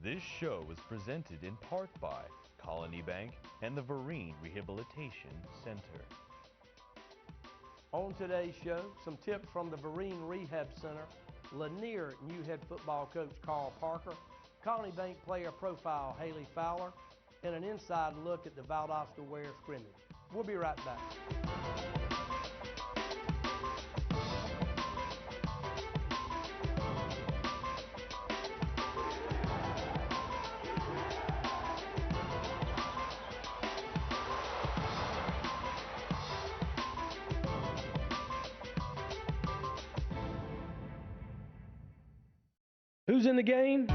This show is presented in part by Colony Bank and the Vereen Rehabilitation Center. On today's show, some tips from the Vereen Rehab Center, Lanier new head football coach Carl Parker, Colony Bank player profile Haley Fowler, and an inside look at the Valdosta Ware scrimmage. We'll be right back. Who's in the game?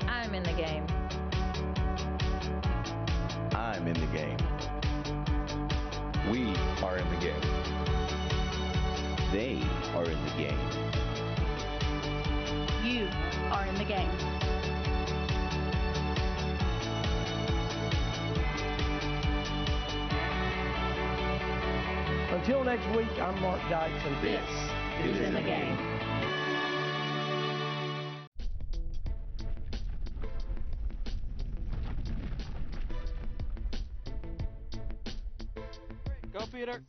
I'm in the game. I'm in the game. We are in the game. They are in the game. You are in the game. Until next week, I'm Mark Dykes, and This is in the game. Go, Peter.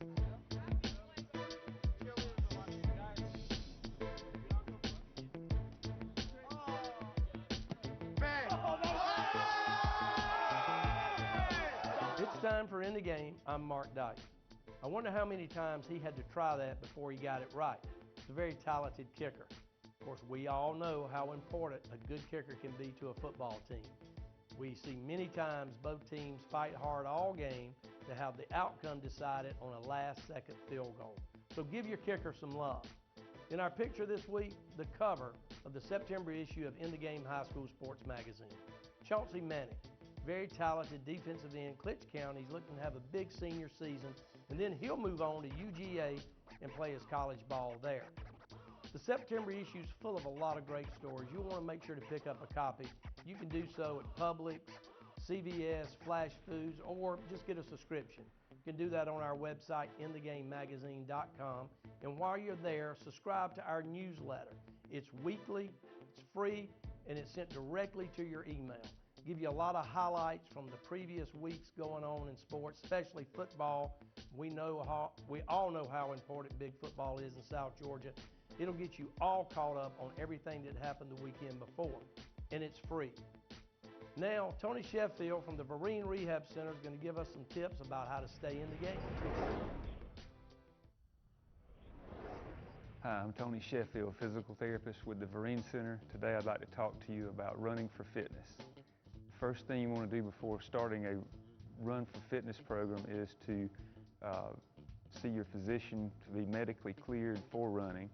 It's time for In the Game. I'm Mark Dykes. I wonder how many times he had to try that before he got it right. He's a very talented kicker. Of course, we all know how important a good kicker can be to a football team. We see many times both teams fight hard all game to have the outcome decided on a last-second field goal. So give your kicker some love. In our picture this week, the cover of the September issue of In the Game High School Sports Magazine. Chauncey Manning, very talented defensive end, Clinch County. He's looking to have a big senior season, and then he'll move on to UGA and play his college ball there. The September issue is full of a lot of great stories. You'll want to make sure to pick up a copy. You can do so at Publix, CVS, Flash Foods, or just get a subscription. You can do that on our website, inthegamemagazine.com. And while you're there, subscribe to our newsletter. It's weekly, it's free, and it's sent directly to your email. Give you a lot of highlights from the previous weeks going on in sports, especially football. We all know how important big football is in South Georgia. It'll get you all caught up on everything that happened the weekend before, and it's free. Now, Tony Sheffield from the Vereen Rehab Center is going to give us some tips about how to stay in the game. Hi, I'm Tony Sheffield, physical therapist with the Vereen Center. Today I'd like to talk to you about running for fitness. First thing you want to do before starting a Run for Fitness program is to see your physician to be medically cleared for running.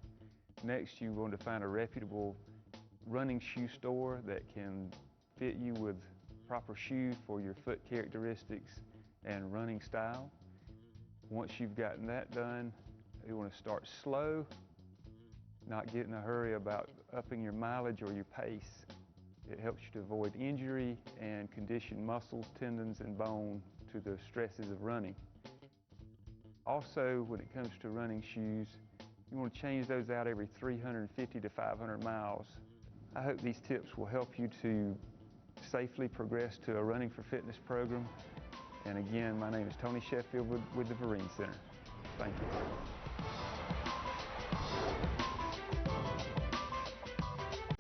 Next, you want to find a reputable running shoe store that can fit you with proper shoes for your foot characteristics and running style. Once you've gotten that done, you want to start slow, not get in a hurry about upping your mileage or your pace. It helps you to avoid injury and condition muscles, tendons, and bone to the stresses of running. Also, when it comes to running shoes, you want to change those out every 350 to 500 miles. I hope these tips will help you to safely progress to a Running for Fitness program. And again, my name is Tony Sheffield with the Vereen Center. Thank you.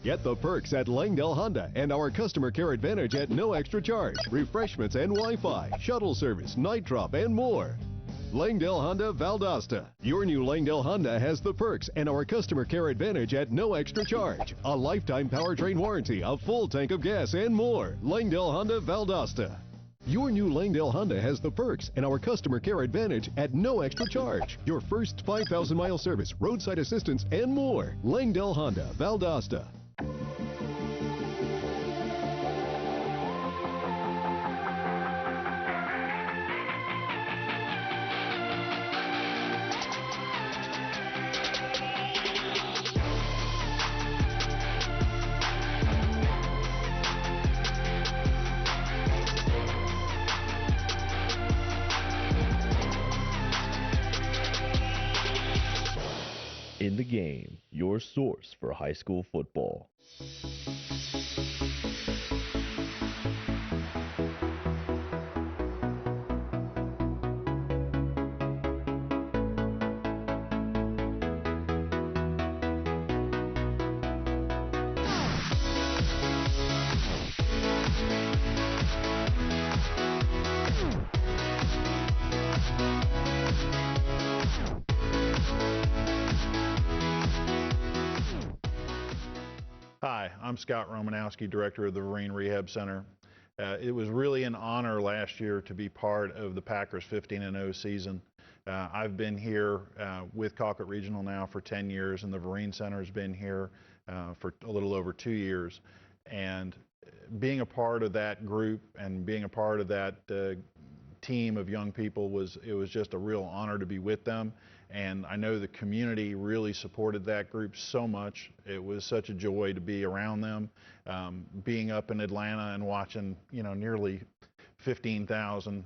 Get the perks at Langdale Honda and our customer care advantage at no extra charge. Refreshments and Wi-Fi, shuttle service, night drop, and more. Langdale Honda Valdosta. Your new Langdale Honda has the perks and our customer care advantage at no extra charge. A lifetime powertrain warranty, a full tank of gas, and more. Langdale Honda Valdosta. Your new Langdale Honda has the perks and our customer care advantage at no extra charge. Your first 5,000-mile service, roadside assistance, and more. Langdale Honda Valdosta. In the Game, your source for high school football. I'm Scott Romanowski, Director of the Vereen Rehab Center. It was really an honor last year to be part of the Packers' 15-0 season. I've been here with Colquitt Regional now for 10 years, and the Vereen Center has been here for a little over 2 years. And being a part of that group and being a part of that team of young people was just a real honor to be with them. And I know the community really supported that group so much. It was such a joy to be around them. Being up in Atlanta and watching, nearly 15,000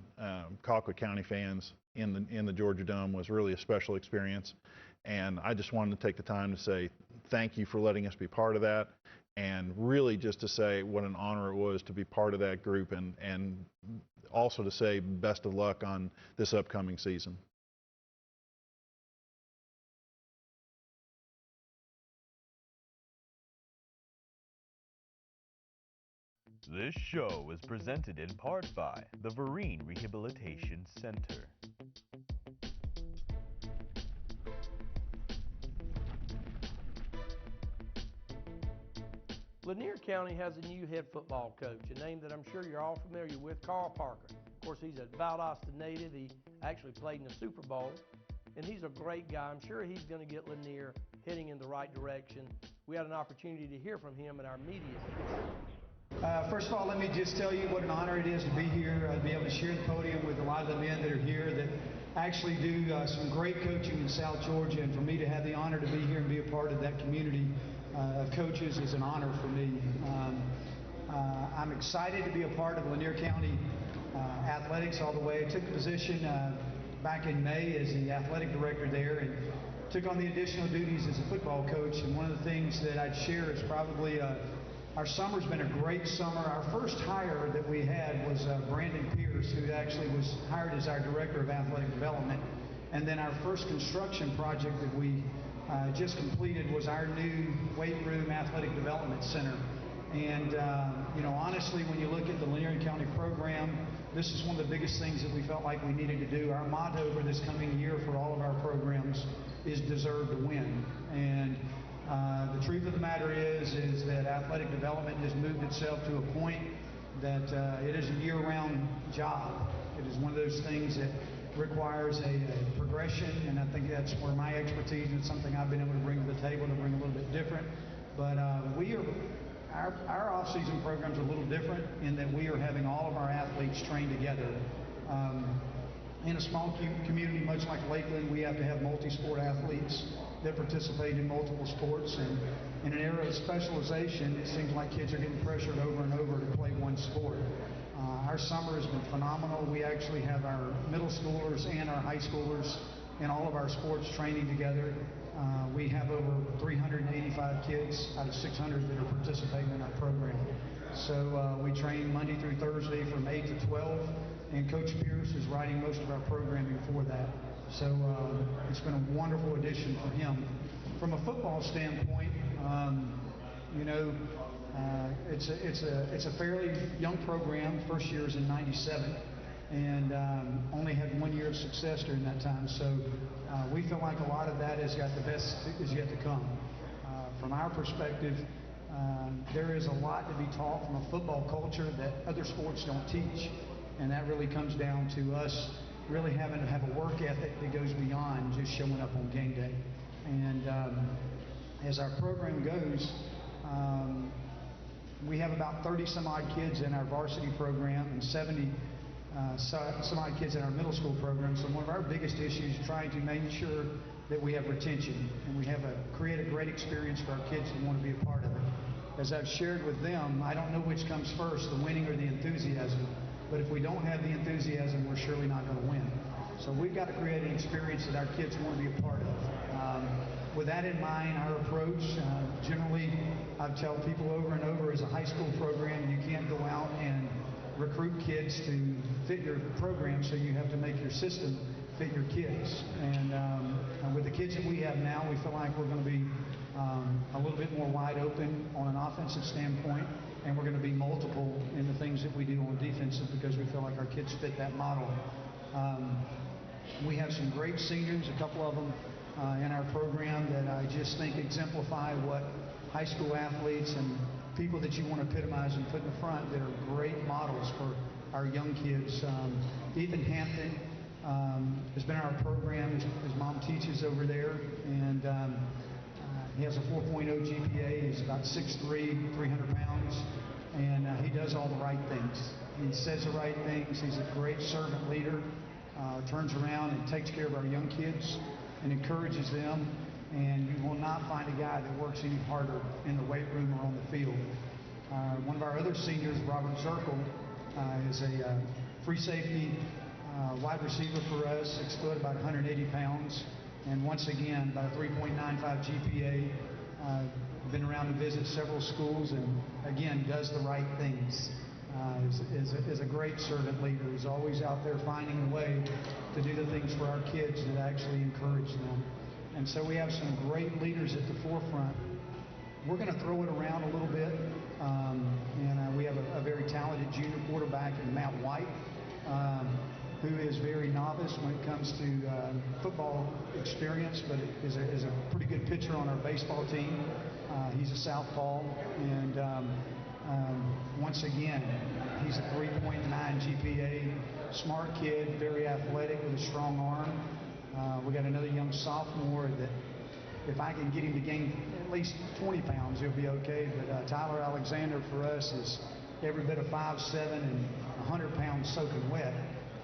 Colquitt County fans in the Georgia Dome was really a special experience. And I just wanted to take the time to say thank you for letting us be part of that, and really just to say what an honor it was to be part of that group, and also to say best of luck on this upcoming season. This show is presented in part by the Vereen Rehabilitation Center. Lanier County has a new head football coach, a name that I'm sure you're all familiar with, Carl Parker. Of course, he's a Valdosta native. He actually played in the Super Bowl, and he's a great guy. I'm sure he's going to get Lanier heading in the right direction. We had an opportunity to hear from him in our media. First of all, let me just tell you what an honor it is to be here, to be able to share the podium with a lot of the men that are here that actually do some great coaching in South Georgia, and for me to have the honor to be here and be a part of that community of coaches is an honor for me. I'm excited to be a part of Lanier County athletics all the way. I took the position back in May as the athletic director there, and took on the additional duties as a football coach. And one of the things that I'd share is probably our summer's been a great summer. Our first hire that we had was Brandon Pierce, who actually was hired as our Director of Athletic Development. And then our first construction project that we just completed was our new weight room athletic development center. And honestly, when you look at the Lanier County program, this is one of the biggest things that we felt like we needed to do. Our motto for this coming year for all of our programs is deserve to win. And the truth of the matter is that athletic development has moved itself to a point that it is a year-round job. It is one of those things that requires a progression, and I think that's where my expertise and something I've been able to bring to the table to bring a little bit different. But our off-season programs are a little different in that we are having all of our athletes train together. In a small community much like Lakeland, we have to have multi-sport athletes that participate in multiple sports, and in an era of specialization, it seems like kids are getting pressured over and over to play one sport. Our summer has been phenomenal. We actually have our middle schoolers and our high schoolers in all of our sports training together. We have over 385 kids out of 600 that are participating in our program. So we train Monday through Thursday from 8 to 12, and Coach Pierce is writing most of our programming for that. So it's been a wonderful addition for him. From a football standpoint, it's a fairly young program. First year is in '97, and only had 1 year of success during that time. So we feel like a lot of that has got the best is yet to come. From our perspective, there is a lot to be taught from a football culture that other sports don't teach, and that really comes down to us really having to have a work ethic that goes beyond just showing up on game day. And as our program goes, we have about 30 some odd kids in our varsity program and 70 some odd kids in our middle school program. So one of our biggest issues is trying to make sure that we have retention and we have create a great experience for our kids who want to be a part of it. As I've shared with them, I don't know which comes first, the winning or the enthusiasm. But if we don't have the enthusiasm, we're surely not going to win. So we've got to create an experience that our kids want to be a part of. With that in mind, our approach, generally, I tell people over and over, as a high school program, you can't go out and recruit kids to fit your program, so you have to make your system fit your kids. And with the kids that we have now, we feel like we're going to be a little bit more wide open on an offensive standpoint, and we're going to be multiple in the things that we do on defensive because we feel like our kids fit that model. We have some great seniors, a couple of them in our program that I just think exemplify what high school athletes and people that you want to epitomize and put in the front that are great models for our young kids. Ethan Hampton has been in our program. His mom teaches over there, and he has a 4.0 GPA. He's about 6'3", 300 pounds, and he does all the right things. He says the right things. He's a great servant leader, turns around and takes care of our young kids and encourages them, and you will not find a guy that works any harder in the weight room or on the field. One of our other seniors, Robert Zirkle, is a free safety wide receiver for us, 6 foot, about 180 pounds, and once again, about a 3.95 GPA. Been around to visit several schools, and again, does the right things. Is a great servant leader. He's always out there finding a way to do the things for our kids that actually encourage them. And so we have some great leaders at the forefront. We're going to throw it around a little bit, and we have a very talented junior quarterback in Matt White, who is very novice when it comes to football experience, but is a pretty good pitcher on our baseball team. He's a southpaw, and once again, he's a 3.9 GPA, smart kid, very athletic with a strong arm. We got another young sophomore that if I can get him to gain at least 20 pounds, he'll be okay. But Tyler Alexander for us is every bit of 5'7" and 100 pounds soaking wet.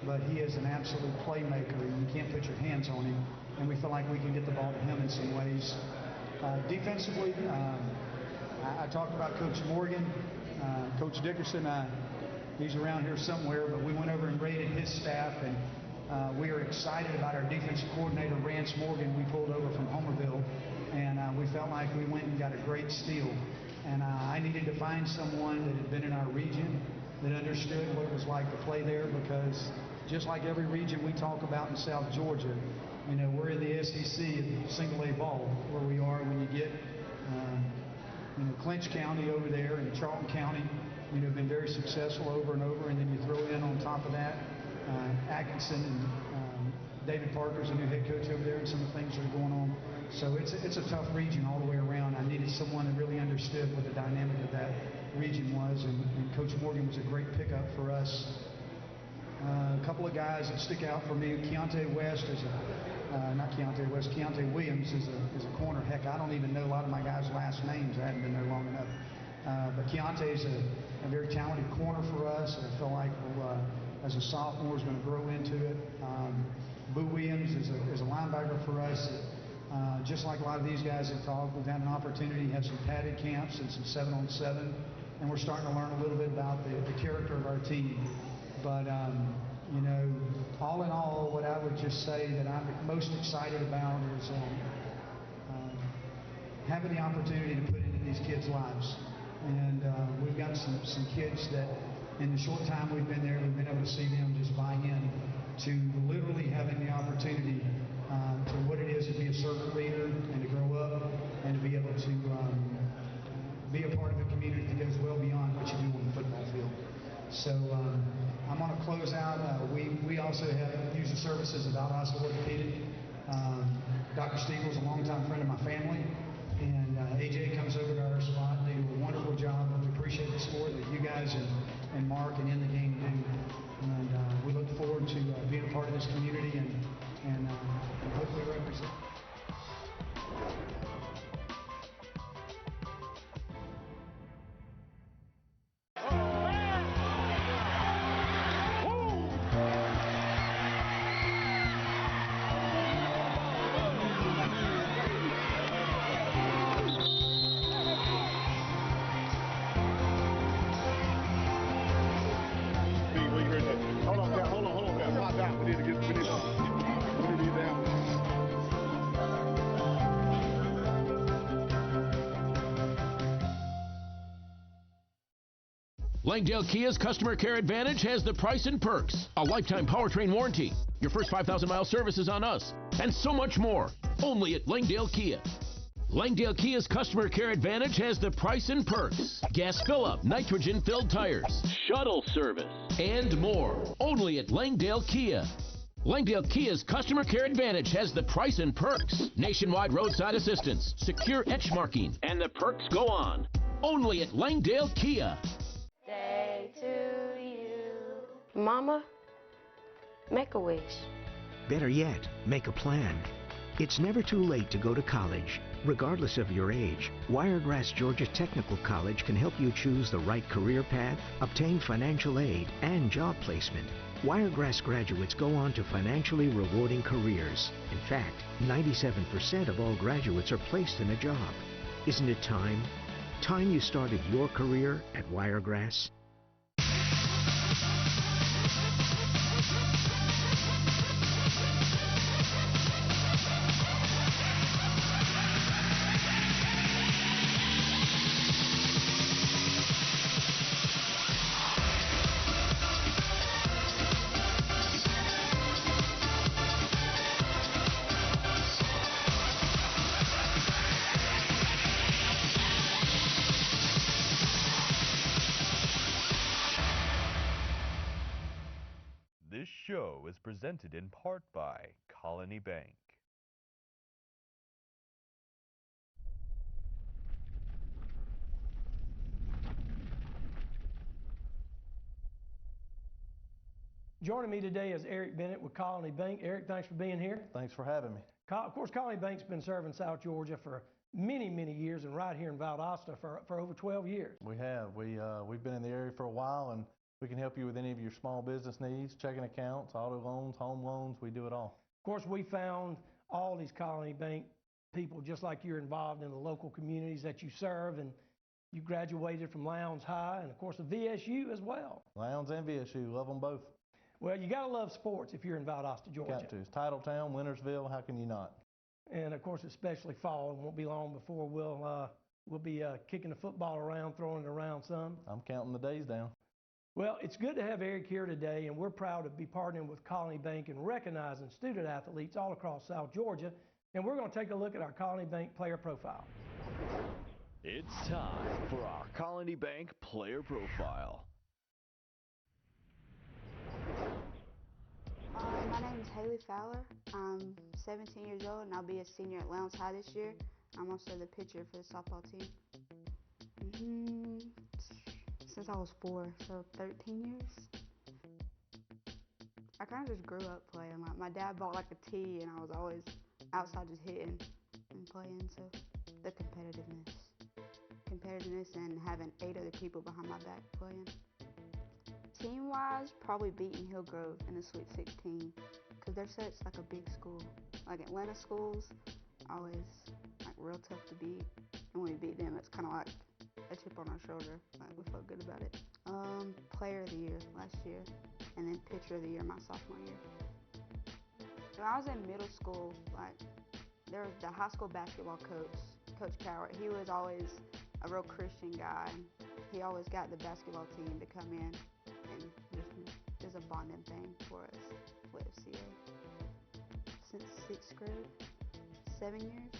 But he is an absolute playmaker, and you can't put your hands on him. And we feel like we can get the ball to him in some ways. Defensively, I talked about Coach Morgan. Coach Dickerson, he's around here somewhere, but we went over and rated his staff, and we are excited about our defensive coordinator, Rance Morgan. We pulled over from Homerville, and we felt like we went and got a great steal. And I needed to find someone that had been in our region, that understood what it was like to play there, because just like every region we talk about in South Georgia, you know, we're in the SEC, single A ball, where we are when you get you know, Clinch County over there and Charlton County, you know, have been very successful over and over, and then you throw in on top of that Atkinson and David Parker's a new head coach over there, and some of the things that are going on. So it's a tough region all the way around. I needed someone that really understood what the dynamic of that region was, and Coach Morgan was a great pickup for us. A couple of guys that stick out for me. Keontae West is Keontae Williams is a corner. Heck, I don't even know a lot of my guys' last names. I haven't been there long enough. But Keontae is a very talented corner for us. I feel like as a sophomore is going to grow into it. Boo Williams is a linebacker for us. Just like a lot of these guys have talked, we've had an opportunity to have some padded camps and some 7-on-7, and we're starting to learn a little bit about the character of our team. But, you know, all in all, what I would just say that I'm most excited about is having the opportunity to put into these kids' lives. And we've got some kids that in the short time we've been there, we've been able to see them just buy in to literally having the opportunity to what it is to be a servant leader and to grow up and to be able to be a part of a community that goes well beyond what you do on the football field. So I'm going to close out. We also have used the services of Valdosta Orthopedic. Dr. Stiegel is a longtime friend of my family, and AJ comes over to our spot. They do a wonderful job, and we appreciate the support that you guys and Mark and In the Game do. And we look forward to being a part of this community and hopefully represent. Langdale Kia's Customer Care Advantage has the price and perks, a lifetime powertrain warranty, your first 5,000-mile service is on us, and so much more, only at Langdale Kia. Langdale Kia's Customer Care Advantage has the price and perks, gas fill-up, nitrogen-filled tires, shuttle service, and more, only at Langdale Kia. Langdale Kia's Customer Care Advantage has the price and perks. Nationwide roadside assistance, secure etch marking, and the perks go on. Only at Langdale Kia. Day to you. Mama, make a wish. Better yet, make a plan. It's never too late to go to college. Regardless of your age, Wiregrass Georgia Technical College can help you choose the right career path, obtain financial aid, and job placement. Wiregrass graduates go on to financially rewarding careers. In fact, 97% of all graduates are placed in a job. Isn't it time? Time you started your career at Wiregrass? This show is presented in part by Colony Bank. Joining me today is Eric Bennett with Colony Bank. Eric, thanks for being here. Thanks for having me. Of course, Colony Bank's been serving South Georgia for many, many years, and right here in Valdosta for over 12 years. We have. We've been in the area for a while, and we can help you with any of your small business needs, checking accounts, auto loans, home loans. We do it all. Of course, we found all these Colony Bank people just like you're involved in the local communities that you serve, and you graduated from Lowndes High and, of course, the VSU as well. Lowndes and VSU, love them both. Well, you got to love sports if you're in Valdosta, Georgia. Got to. It's Titletown, Wintersville. How can you not? And, of course, especially fall. It won't be long before we'll be kicking the football around, throwing it around some. I'm counting the days down. Well, it's good to have Eric here today, and we're proud to be partnering with Colony Bank and recognizing student athletes all across South Georgia. And we're going to take a look at our Colony Bank player profile. It's time for our Colony Bank player profile. My name is Haley Fowler. I'm 17 years old, and I'll be a senior at Lowndes High this year. I'm also the pitcher for the softball team. Since I was 4, so 13 years. I kind of just grew up playing. Like, my dad bought like a tee, and I was always outside just hitting and playing. So the competitiveness, and having 8 other people behind my back playing. Team-wise, probably beating Hillgrove in the Sweet 16, because they're such like a big school. Like Atlanta schools, always like real tough to beat, and when we beat them, it's kind of like a chip on our shoulder. Like, we felt good about it. Player of the year last year, and then pitcher of the year my sophomore year. When I was in middle school, like, there was the high school basketball coach, Coach Cowart. He was always a real Christian guy. He always got the basketball team to come in, and just a bonding thing for us with FCA. Since 6th grade, 7 years.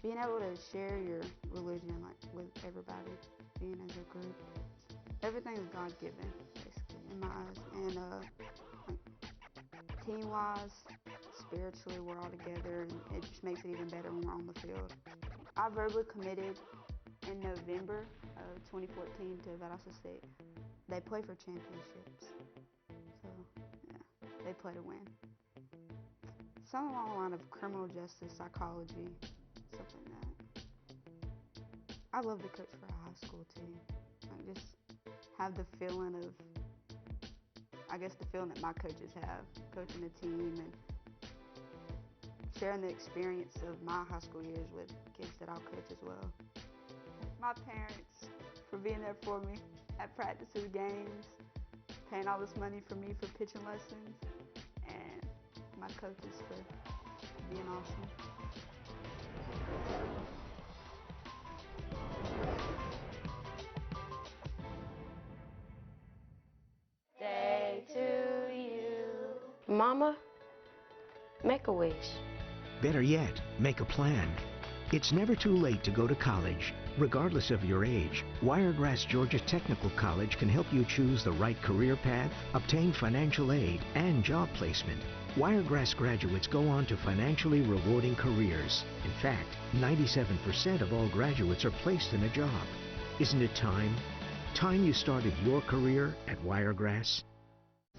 Being able to share your religion like with everybody, being as a group, everything is God-given, basically, in my eyes. And like, team-wise, spiritually, we're all together, and it just makes it even better when we're on the field. I verbally committed in November of 2014 to Valdosta State. They play for championships, so yeah, they play to win. Something along the line of criminal justice, psychology, something like that. I love to coach for a high school team. Like, just have the feeling of, I guess the feeling that my coaches have, coaching a team and sharing the experience of my high school years with kids that I'll coach as well. My parents for being there for me at practices, games, paying all this money for me for pitching lessons, and my coaches for being awesome. Day to you. Mama, make a wish. Better yet, make a plan. It's never too late to go to college. Regardless of your age, Wiregrass Georgia Technical College can help you choose the right career path, obtain financial aid, and job placement. Wiregrass graduates go on to financially rewarding careers. In fact, 97% of all graduates are placed in a job. Isn't it time? Time you started your career at Wiregrass?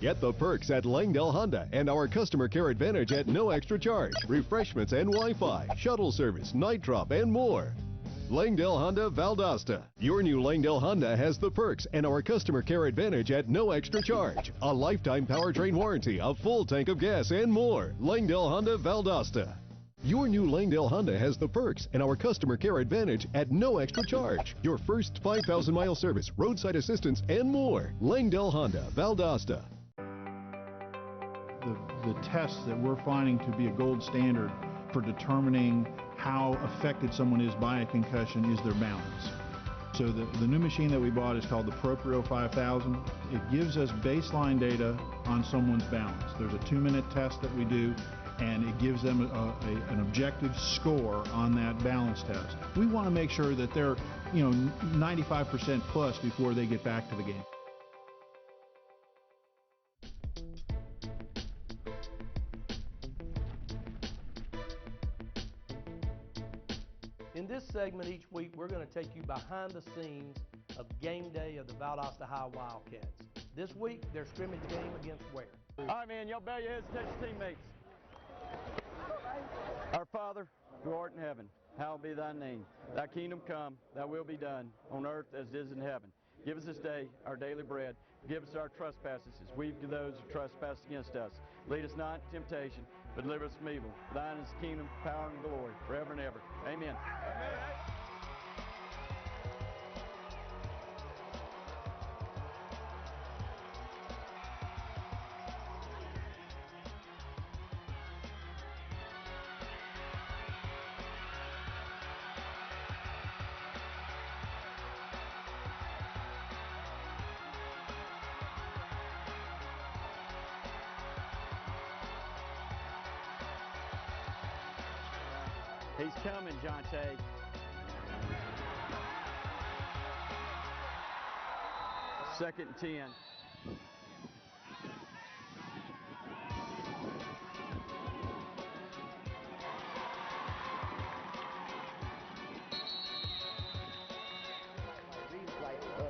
Get the perks at Langdale Honda and our customer care advantage at no extra charge. Refreshments and Wi-Fi, shuttle service, night drop, and more. Langdale Honda Valdosta. Your new Langdale Honda has the perks and our customer care advantage at no extra charge. A lifetime powertrain warranty, a full tank of gas, and more. Langdale Honda Valdosta. Your new Langdale Honda has the perks and our customer care advantage at no extra charge. Your first 5,000-mile service, roadside assistance, and more. Langdale Honda Valdosta. The tests that we're finding to be a gold standard for determining how affected someone is by a concussion is their balance. So the new machine that we bought is called the ProPrio 5000. It gives us baseline data on someone's balance. There's a 2-minute test that we do, and it gives them an objective score on that balance test. We want to make sure that they're 95% plus before they get back to the game. In this segment each week, we're going to take you behind the scenes of game day of the Valdosta High Wildcats. This week, their scrimmage game against Ware. All right, man, y'all bow your heads and touch your teammates. Our Father, who art in heaven, hallowed be thy name. Thy kingdom come, thy will be done, on earth as it is in heaven. Give us this day our daily bread. Forgive us our trespasses, as we forgive those who trespass against us. Lead us not into temptation, but deliver us from evil. For thine is the kingdom, power, and glory, forever and ever. Amen. He's coming, Jonte. Second and 10.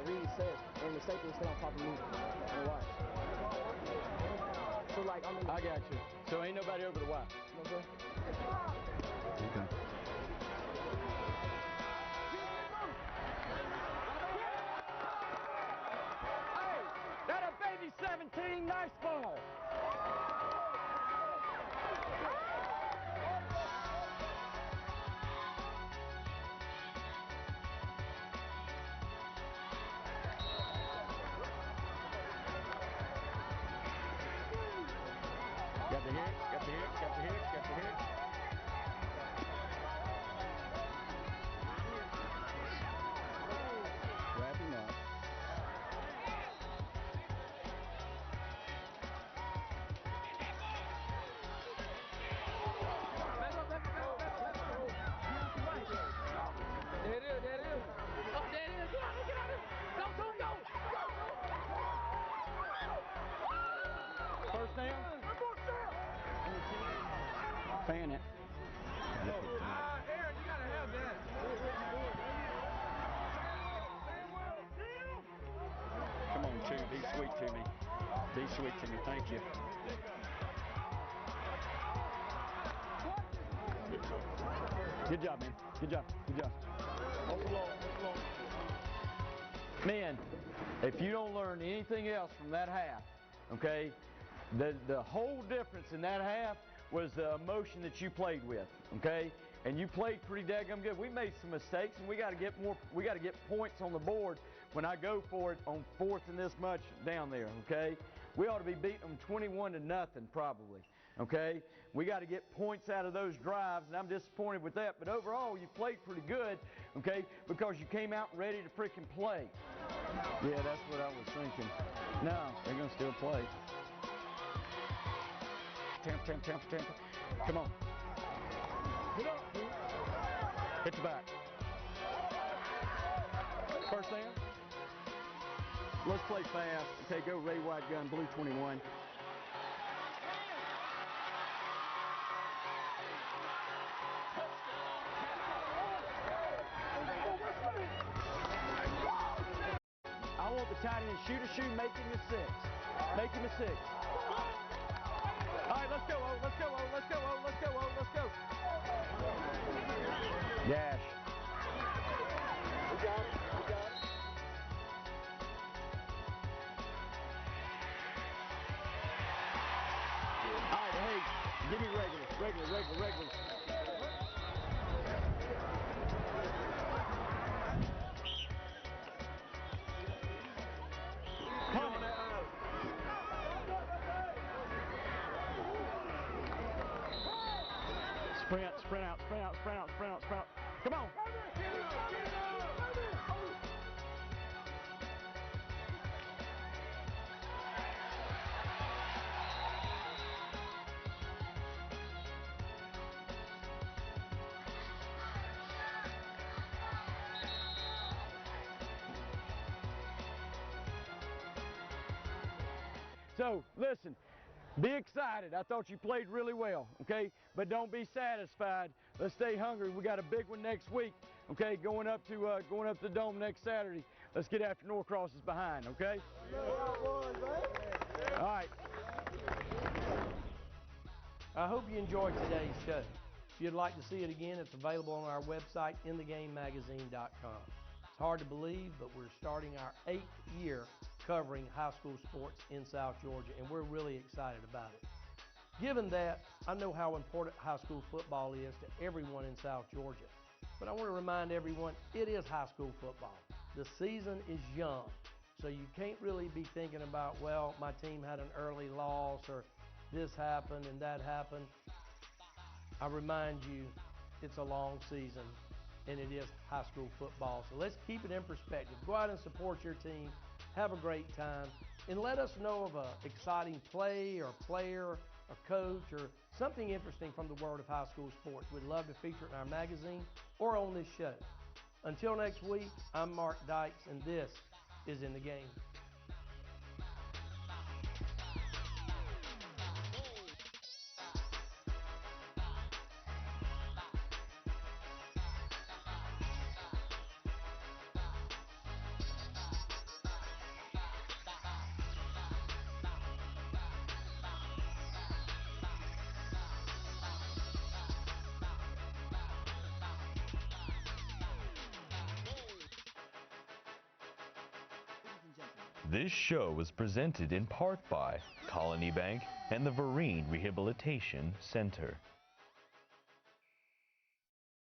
Reed said, and the safety will stay on top of me and watch. So like, I got you. So ain't nobody over the Y. Okay. Okay. Hey, that a baby 17, nice ball. Got the hit, got the hit, got the hit, got the hit. Wrap him up. There it is, there it is. Oh, there it is. Get out of it. Go, go, go. First down. Fan it. Aaron, you gotta have that. Come on, Chew. Be sweet to me. Be sweet to me. Thank you. Good job, man. Good job. Good job. Man, if you don't learn anything else from that half, okay, the whole difference in that half was the emotion that you played with, okay? And you played pretty daggum good. We made some mistakes, and we got to get more. We got to get points on the board when I go for it on 4th and this much down there, okay? We ought to be beating them 21-0 probably, okay? We got to get points out of those drives, and I'm disappointed with that. But overall, you played pretty good, okay, because you came out ready to freaking play. Yeah, that's what I was thinking. No, they're going to still play. Tampa. Come on. Hit the back. First down. Let's play fast. Okay, go Ray White gun, blue 21. I want the tight end shoot a shoe, make him a 6. Make him a 6. All right, let's go, O. Let's go, O. Let's go, O. Let's go, O. Let's go. Gash. We got it. We got it. All right, hey, give me regular. Sprint out. Come on. So, listen, be excited. I thought you played really well, okay? But don't be satisfied. Let's stay hungry. We got a big one next week, okay? Going up to the Dome next Saturday. Let's get after Norcross is behind, okay? All right. I hope you enjoyed today's show. If you'd like to see it again, it's available on our website, inthegamemagazine.com. It's hard to believe, but we're starting our 8th year covering high school sports in South Georgia, and we're really excited about it. Given that, I know how important high school football is to everyone in South Georgia, but I want to remind everyone it is high school football. The season is young, so you can't really be thinking about, well, my team had an early loss or this happened and that happened. I remind you, it's a long season and it is high school football. So let's keep it in perspective. Go out and support your team. Have a great time, and let us know of an exciting play or player or coach or something interesting from the world of high school sports. We'd love to feature it in our magazine or on this show. Until next week, I'm Mark Dykes, and this is In the Game. This show was presented in part by Colony Bank and the Vereen Rehabilitation Center.